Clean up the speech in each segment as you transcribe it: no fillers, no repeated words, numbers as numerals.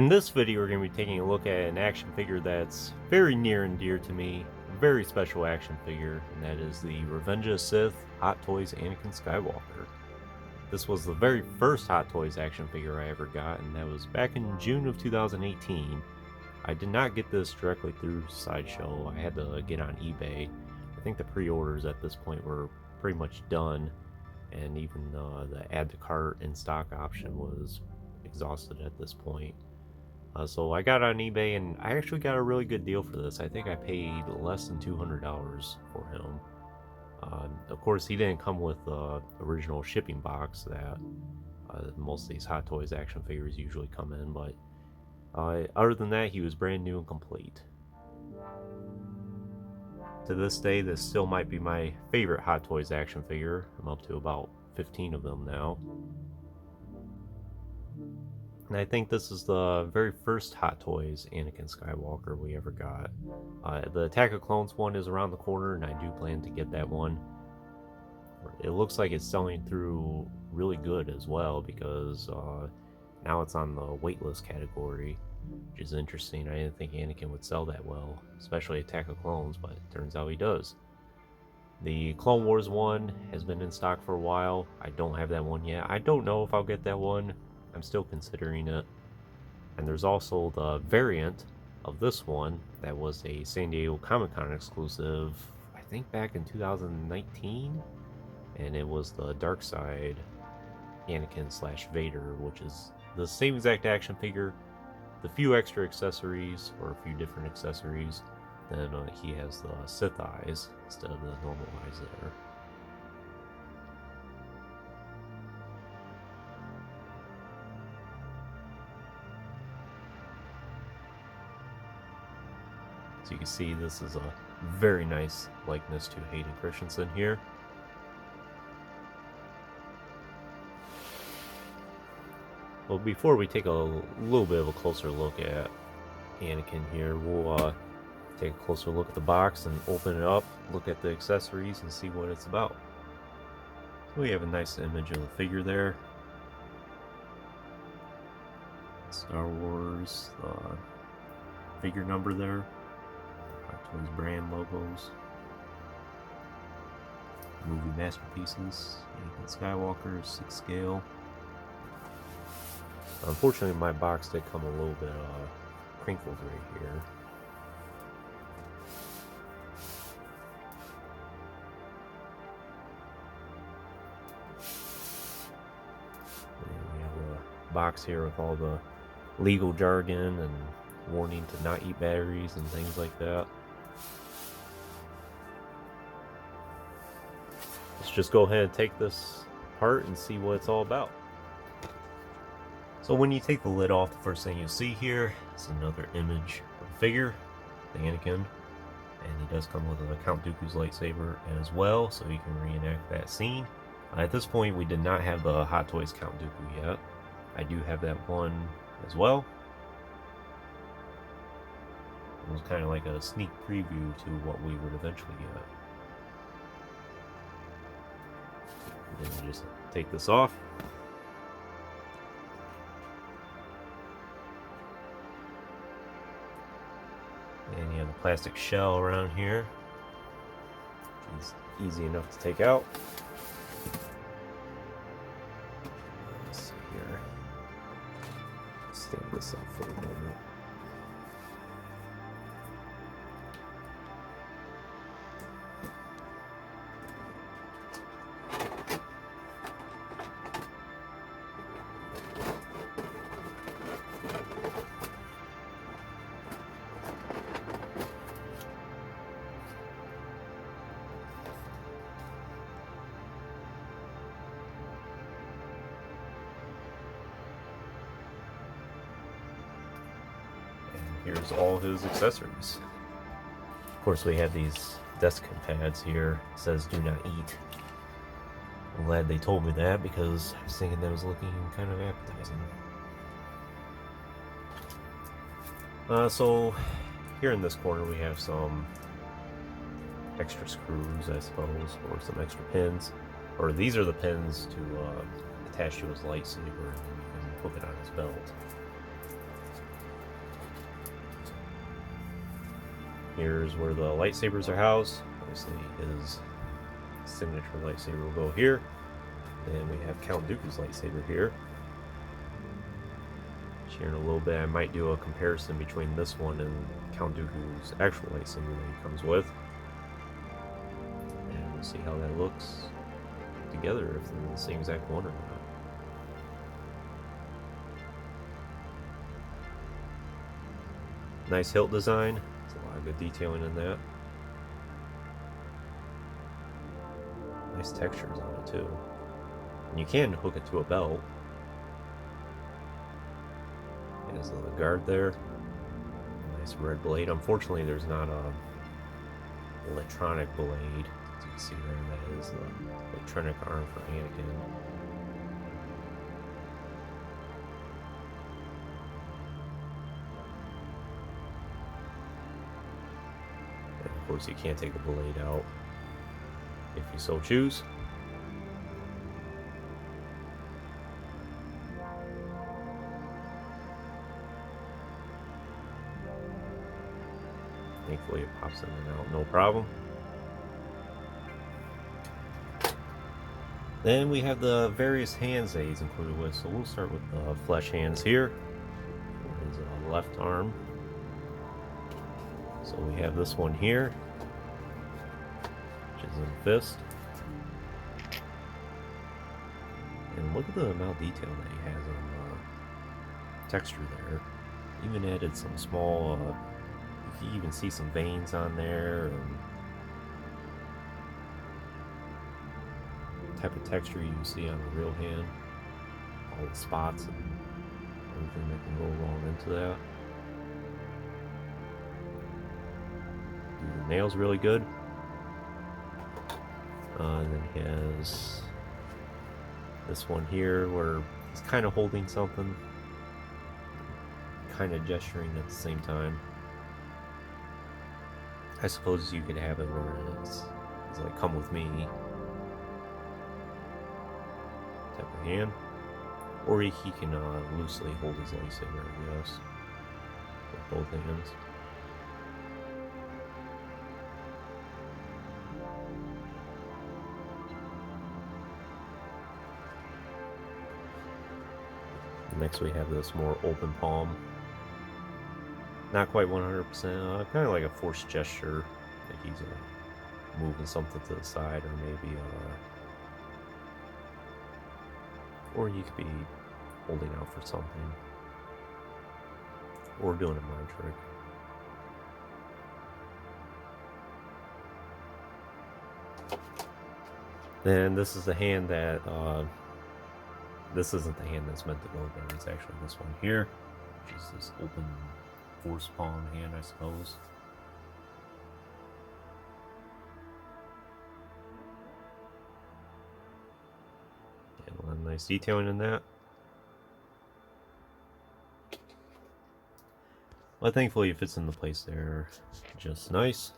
In this video, we're going to be taking a look at an action figure that's very near and dear to me, a very special action figure, and that is the Revenge of the Sith Hot Toys Anakin Skywalker. This was the very first Hot Toys action figure I ever got, and that was back in June of 2018. I did not get this directly through Sideshow. I had to get on eBay. I think the pre-orders at this point were pretty much done, and even the add to cart in stock option was exhausted at this point. So I got on eBay, and I actually got a really good deal for this. I think I paid less than $200 for him. Of course, he didn't come with the original shipping box that most of these Hot Toys action figures usually come in, but other than that, he was brand new and complete. To this day, this still might be my favorite Hot Toys action figure. I'm up to about 15 of them now. And I think this is the very first Hot Toys Anakin Skywalker we ever got. The Attack of Clones one is around the corner, and I do plan to get that one. It looks like it's selling through really good as well, because now it's on the waitlist category, which is interesting. I didn't think Anakin would sell that well, especially Attack of Clones, but it turns out he does. The Clone Wars one has been in stock for a while. I don't have that one yet. I don't know if I'll get that one. I'm still considering it. And there's also the variant of this one that was a San Diego Comic-Con exclusive, I think back in 2019, and it was the Dark Side Anakin / Vader, which is the same exact action figure, the few extra accessories, or a few different accessories. Then he has the Sith eyes instead of the normal eyes there. So you can see this is a very nice likeness to Hayden Christensen here. Well, before we take a little bit of a closer look at Anakin here, we'll take a closer look at the box and open it up, look at the accessories, and see what it's about. So we have a nice image of the figure there. Star Wars, figure number there. Hot Toys brand logos. Movie masterpieces. Anakin Skywalker, 6 scale. Unfortunately, my box did come a little bit crinkled right here. And we have a box here with all the legal jargon and warning to not eat batteries and things like that. Let's just go ahead and take this apart and see what it's all about. So when you take the lid off, the first thing you'll see here is another image of the figure, the Anakin, and he does come with a Count Dooku's lightsaber as well, so you can reenact that scene. At this point, we did not have the Hot Toys Count Dooku yet. I do have that one as well. It was kind of like a sneak preview to what we would eventually get. And then you just take this off. And you have a plastic shell around here, which is easy enough to take out. Let's see here. Stand this up for a moment. Here's all his accessories. Of course, we have these desk pads here. It says "Do not eat." I'm glad they told me that, because I was thinking that was looking kind of appetizing. So here in this corner we have some extra screws, I suppose, or some extra pins. Or these are the pins to attach to his lightsaber, and you can hook it on his belt. Here's where the lightsabers are housed. Obviously, his signature lightsaber will go here. Then we have Count Dooku's lightsaber here. Here in a little bit, I might do a comparison between this one and Count Dooku's actual lightsaber that he comes with. And we'll see how that looks together, if they're the same exact one or not. Nice hilt design. There's a lot of good detailing in that. Nice textures on it too. And you can hook it to a belt. There's a guard there. Nice red blade. Unfortunately, there's not a electronic blade. As you can see there, that is the electronic arm for Anakin. And of course, you can't take the blade out if you so choose. Thankfully it pops in and out, no problem. Then we have the various hands that he's included with, so we'll start with the flesh hands here. For his left arm. So we have this one here, which is a fist. And look at the amount of detail that he has on the texture there. Even added some small you can even see some veins on there, and the type of texture you see on the real hand, all the spots and everything that can go along into that. The nails really good. And then he has this one here where he's kind of holding something, kind of gesturing at the same time. I suppose you could have it where it's like, come with me type of hand. Or he can loosely hold his lightsaber, I guess, with both hands. Next we have this more open palm. Not quite 100%, kind of like a forced gesture, like he's moving something to the side, or maybe, or he could be holding out for something, or doing a mind trick. Then this is the hand that, this isn't the hand that's meant to go there, it's actually this one here, which is this open force palm hand, I suppose. And a lot of nice detailing in that. Well, thankfully it fits in the place there just nice.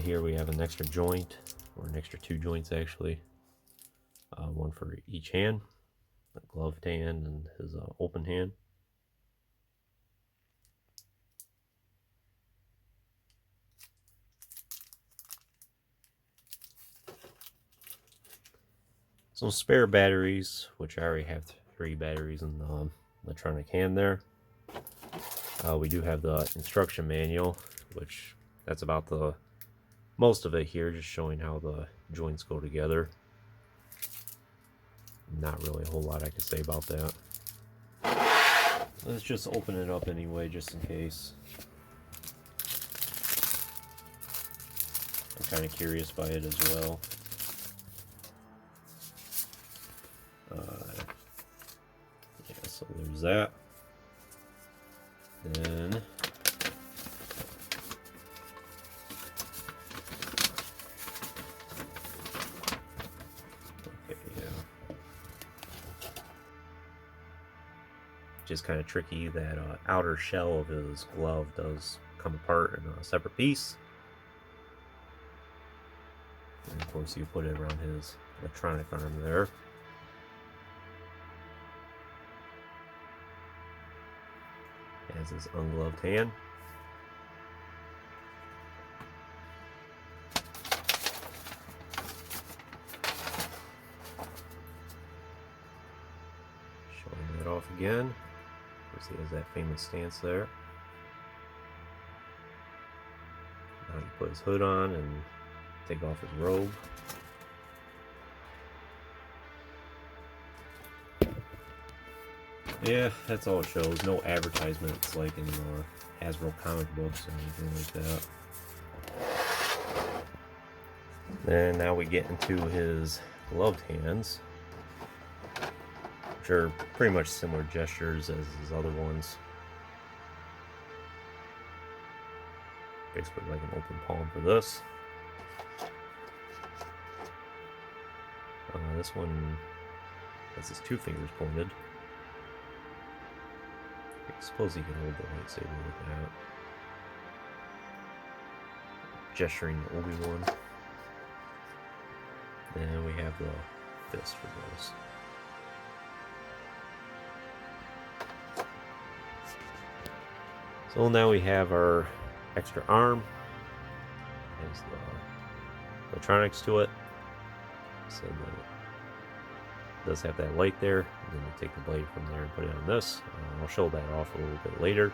Here we have an extra joint, or an extra 2 joints actually. One for each hand, a gloved hand and his open hand. Some spare batteries, which I already have 3 batteries in the electronic hand there. We do have the instruction manual, which that's about the most of it here, just showing how the joints go together. Not really a whole lot I can say about that. Let's just open it up anyway, just in case. I'm kind of curious by it as well. Yeah, so there's that. Then just kind of tricky, that outer shell of his glove does come apart in a separate piece. And of course you put it around his electronic arm there. He has his ungloved hand. again. Of course, he has that famous stance there. Now he put his hood on and take off his robe. Yeah, that's all it shows. No advertisements like in Hasbro comic books or anything like that. And now we get into his gloved hands, which are pretty much similar gestures as his other ones. Basically like an open palm for this. This one has his two fingers pointed. I suppose he can hold the lightsaber with that. Gesturing to Obi-Wan. Then we have the fist for this. So now we have our extra arm. There's the electronics to it. So it does have that light there. And then you take the blade from there and put it on this. I'll show that off a little bit later.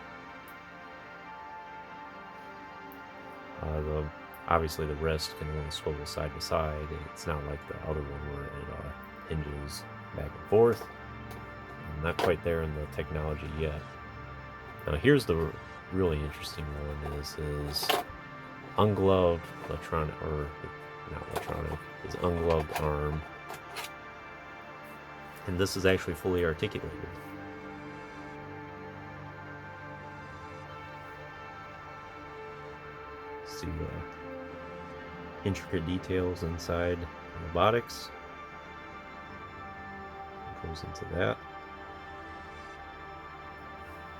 Obviously the wrist can only swivel side to side. It's not like the other one where it hinges back and forth. I'm not quite there in the technology yet. Now here's the really interesting one, is his ungloved electronic, or not electronic, his ungloved arm. And this is actually fully articulated. See the intricate details inside robotics. It goes into that.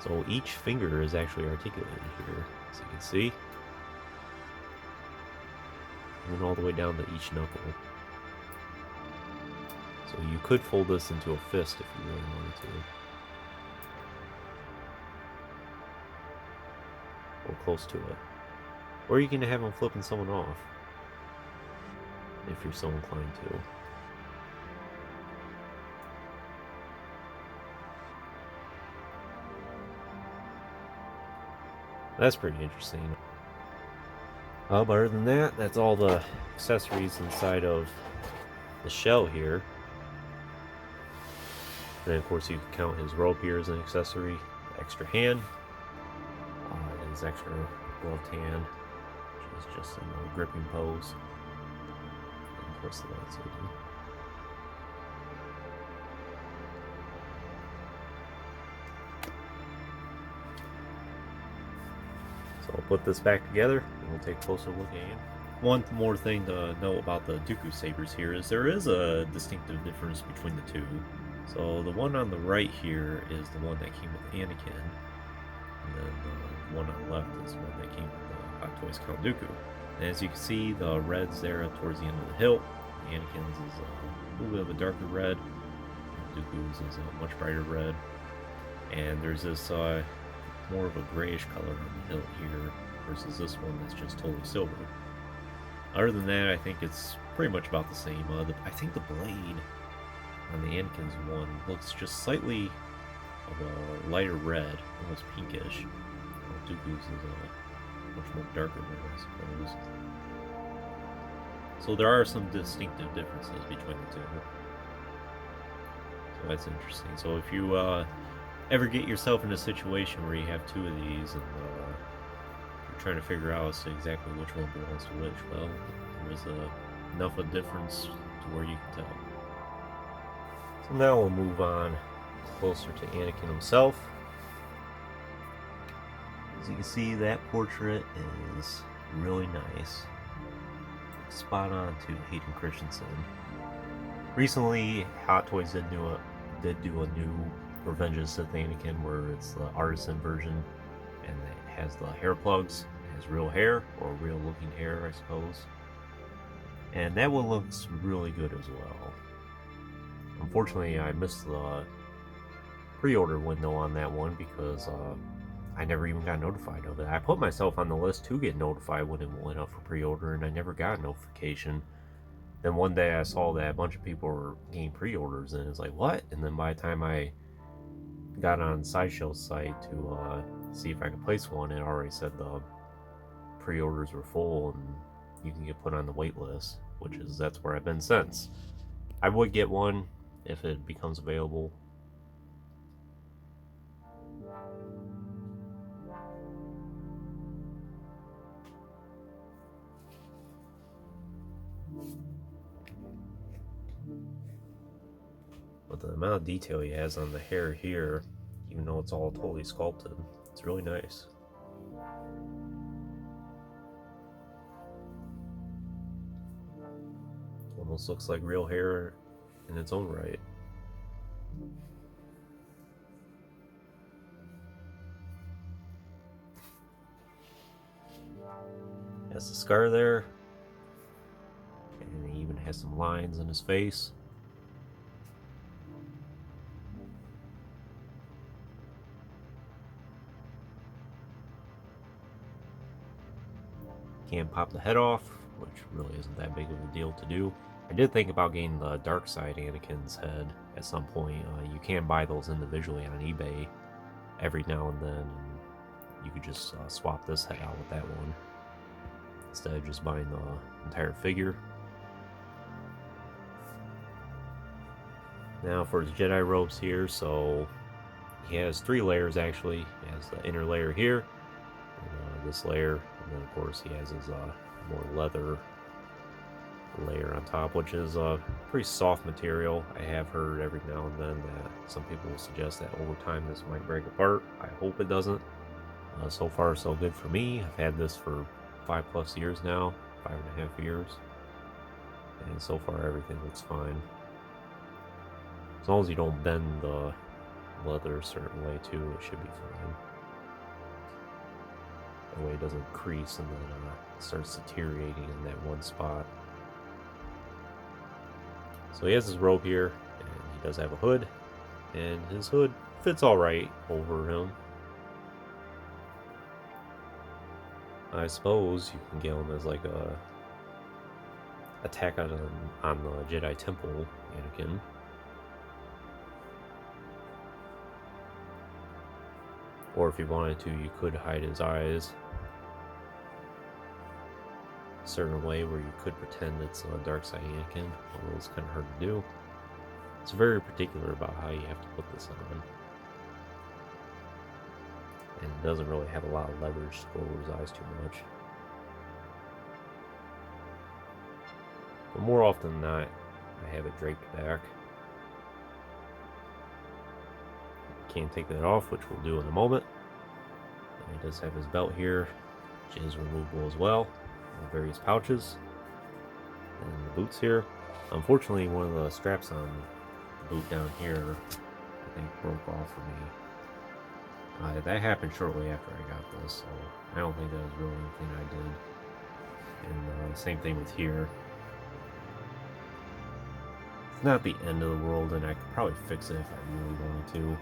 So each finger is actually articulated here, as you can see. And all the way down to each knuckle. So you could fold this into a fist if you really wanted to. Or close to it. Or you can have them flipping someone off, if you're so inclined to. That's pretty interesting. But other than that, that's all the accessories inside of the shell here. And of course you can count his rope here as an accessory, the extra hand, and his extra gloved hand, which is just in the gripping pose, and of course the lightsaber. So I'll put this back together and we'll take a closer look at it. One more thing to note about the Dooku sabers here is there is a distinctive difference between the two. So the one on the right here is the one that came with Anakin, and then the one on the left is the one that came with the Hot Toys Count Dooku. And as you can see, the red's there towards the end of the hilt. Anakin's is a little bit of a darker red. Dooku's is a much brighter red. And there's this more of a grayish color on the hilt here versus this one that's just totally silver. Other than that, I think it's pretty much about the same. I think the blade on the Anakin's one looks just slightly of a lighter red, almost pinkish. Dooku's is a much more darker red, I suppose. So there are some distinctive differences between the two. So that's interesting. So if you ever get yourself in a situation where you have two of these and you're trying to figure out as to exactly which one belongs to which, well, there's enough of a difference to where you can tell. So now we'll move on closer to Anakin himself. As you can see, that portrait is really nice. Spot on to Hayden Christensen. Recently, Hot Toys did do a new Revenge of the Sith Anakin where it's the artisan version and it has the hair plugs. It has real hair, or real looking hair, I suppose. And that one looks really good as well. Unfortunately, I missed the pre-order window on that one because I never even got notified of it. I put myself on the list to get notified when it went up for pre-order, and I never got a notification. Then one day I saw that a bunch of people were getting pre-orders, and it's like, what? And then by the time I got on Sideshow's site to see if I could place one. It already said the pre-orders were full and you can get put on the wait list, that's where I've been since. I would get one if it becomes available. But the amount of detail he has on the hair here, even though it's all totally sculpted, it's really nice. Almost looks like real hair in its own right. Has the scar there, and he even has some lines in his face. Can't pop the head off, which really isn't that big of a deal to do. I did think about getting the dark side Anakin's head at some point. You can buy those individually on eBay every now and then, and you could just swap this head out with that one instead of just buying the entire figure. Now for his Jedi robes here, so he has 3 layers actually. He has the inner layer here, and this layer, and then of course he has his more leather layer on top, which is a pretty soft material. I have heard every now and then that some people will suggest that over time this might break apart. I hope it doesn't. So far so good for me. I've had this for 5+ years now, 5.5 years, and so far everything looks fine. As long as you don't bend the leather a certain way too, it should be fine. That way it doesn't crease and then starts deteriorating in that one spot. So he has his robe here, and he does have a hood, and his hood fits alright over him. I suppose you can get him as like a attack on the Jedi Temple Anakin. Or if you wanted to, you could hide his eyes a certain way where you could pretend it's a dark side Anakin, although it's kind of hard to do. It's very particular about how you have to put this on. And it doesn't really have a lot of leverage to go over his eyes too much. But more often than not, I have it draped back. Can't take that off, which we'll do in a moment. And he does have his belt here, which is removable as well, with various pouches. And the boots here. Unfortunately, one of the straps on the boot down here, I think, broke off for me. That happened shortly after I got this, so I don't think that was really anything I did. And same thing with here. It's not the end of the world, and I could probably fix it if I really wanted to.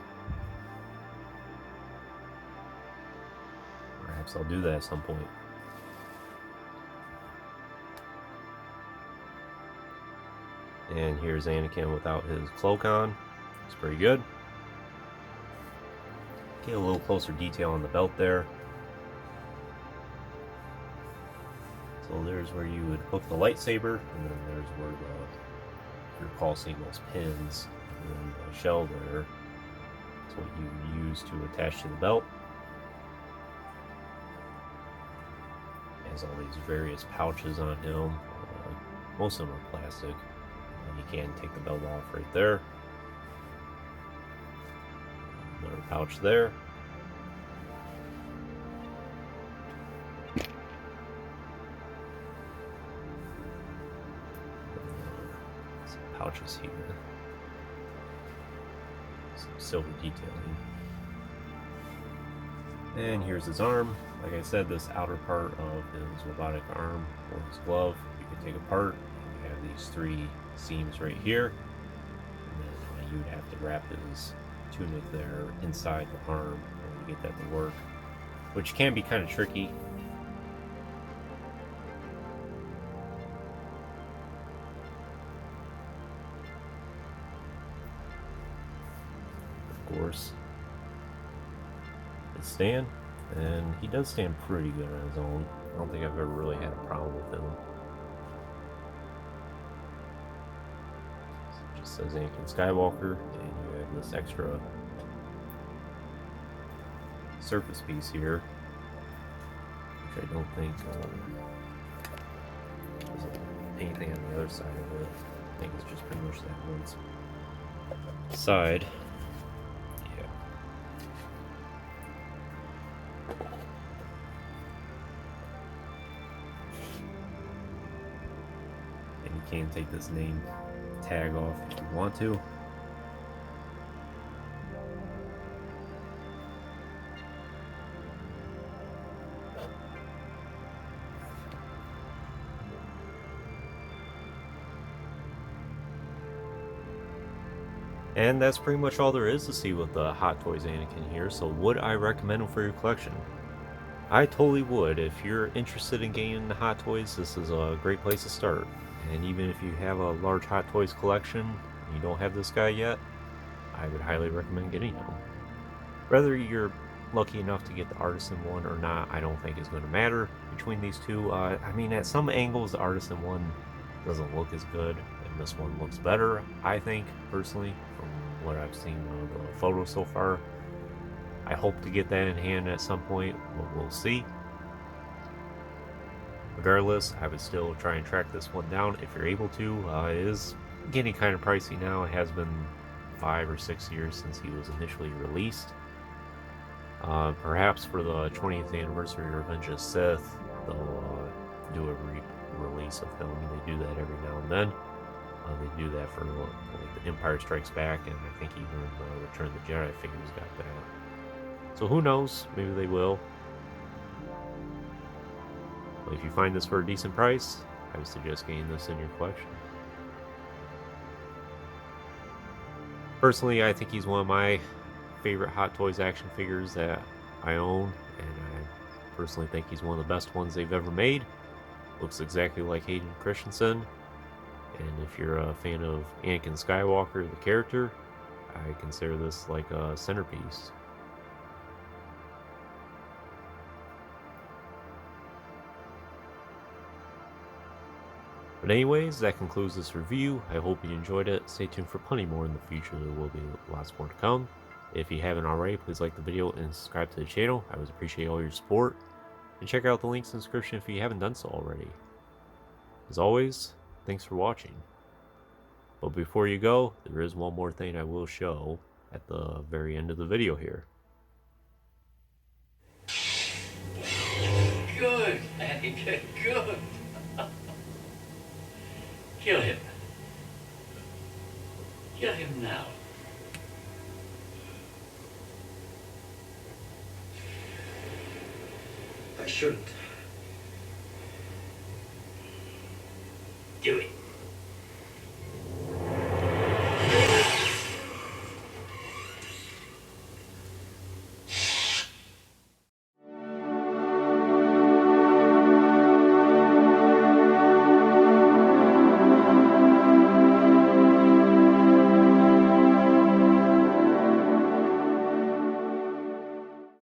Perhaps I'll do that at some point. And here's Anakin without his cloak on. It's pretty good. Get a little closer detail on the belt there. So there's where you would hook the lightsaber, and then there's where your call signals pins, and then the shell there. That's what you use to attach to the belt. Has all these various pouches on him. Most of them are plastic. And you can take the belt off right there. Another pouch there. Some pouches here. Some silver detailing. And here's his arm. Like I said, this outer part of his robotic arm, or his glove, you can take apart. And you have these 3 seams right here. And then you would have to wrap his tunic there inside the arm to get that to work, which can be kind of tricky. Of course. his stand, and he does stand pretty good on his own. I don't think I've ever really had a problem with him. So it just says Anakin Skywalker, and you have this extra surface piece here, which I don't think there's anything on the other side of it. I think it's just pretty much that one side. Yeah. And you can take this name tag off if you want to. And that's pretty much all there is to see with the Hot Toys Anakin here, so would I recommend him for your collection? I totally would. If you're interested in getting into Hot Toys, this is a great place to start. And even if you have a large Hot Toys collection and you don't have this guy yet, I would highly recommend getting him. Whether you're lucky enough to get the Artisan one or not, I don't think is going to matter between these two. I mean, at some angles, the Artisan one doesn't look as good, and this one looks better, I think, personally, from what I've seen of the photos so far. I hope to get that in hand at some point, but we'll see. Regardless, I would still try and track this one down if you're able to. It is getting kind of pricey now. It has been 5 or 6 years since he was initially released. Perhaps for the 20th anniversary of Revenge of the Sith, they'll do a release of him. They do that every now and then. They do that for like the Empire Strikes Back, and I think even the Return of the Jedi figures got that. So who knows? Maybe they will. But if you find this for a decent price, I would suggest getting this in your collection. Personally, I think he's one of my favorite Hot Toys action figures that I own, and I personally think he's one of the best ones they've ever made. Looks exactly like Hayden Christensen, and if you're a fan of Anakin Skywalker, the character, I consider this like a centerpiece. But anyways, that concludes this review. I hope you enjoyed it. Stay tuned for plenty more in the future. There will be lots more to come. If you haven't already, please like the video and subscribe to the channel. I would appreciate all your support. And check out the links in the description if you haven't done so already. As always, thanks for watching. But before you go, there is one more thing I will show at the very end of the video here. Good, Anakin, good. Kill him. Kill him now. I shouldn't. Do it.